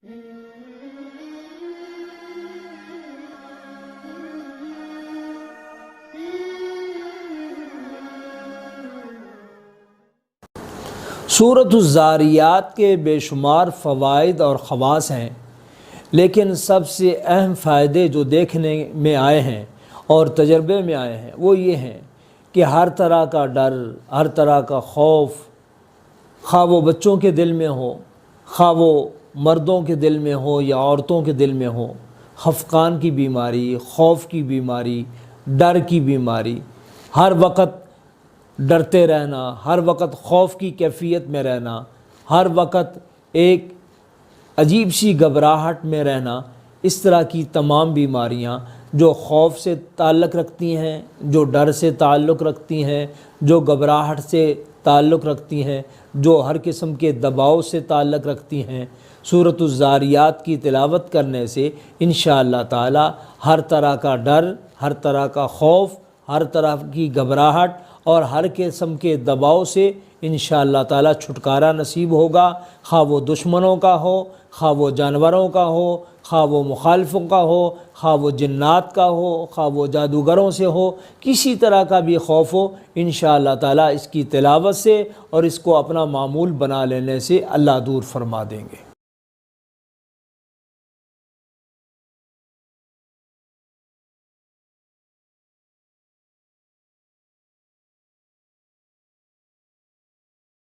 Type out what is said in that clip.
سورۃ الذاریات کے بے شمار فوائد اور خواص ہیں، لیکن سب سے اہم فائدے جو دیکھنے میں آئے ہیں اور تجربے میں آئے ہیں وہ یہ ہیں کہ ہر طرح کا ڈر، ہر طرح کا خوف، خواہ وہ بچوں کے دل میں ہو، خواہ وہ مردوں کے دل میں ہو یا عورتوں کے دل میں ہو، خفقان کی بیماری، خوف کی بیماری، ڈر کی بیماری، ہر وقت ڈرتے رہنا، ہر وقت خوف کی کیفیت میں رہنا، ہر وقت ایک عجیب سی گھبراہٹ میں رہنا، اس طرح کی تمام بیماریاں جو خوف سے تعلق رکھتی ہیں، جو ڈر سے تعلق رکھتی ہیں، جو گھبراہٹ سے تعلق رکھتی ہیں، جو ہر قسم کے دباؤ سے تعلق رکھتی ہیں، سورۃ الذاریات کی تلاوت کرنے سے انشاءاللہ تعالی ہر طرح کا ڈر، ہر طرح کا خوف، ہر طرح کی گھبراہٹ اور ہر قسم کے دباؤ سے انشاءاللہ تعالی چھٹکارا نصیب ہوگا، خواہ وہ دشمنوں کا ہو، خواہ وہ جانوروں کا ہو، خواہ وہ مخالفوں کا ہو، خواہ وہ جنات کا ہو، خواہ وہ جادوگروں سے ہو، کسی طرح کا بھی خوف ہو، انشاءاللہ تعالی اس کی تلاوت سے اور اس کو اپنا معمول بنا لینے سے اللہ دور فرما دیں گے۔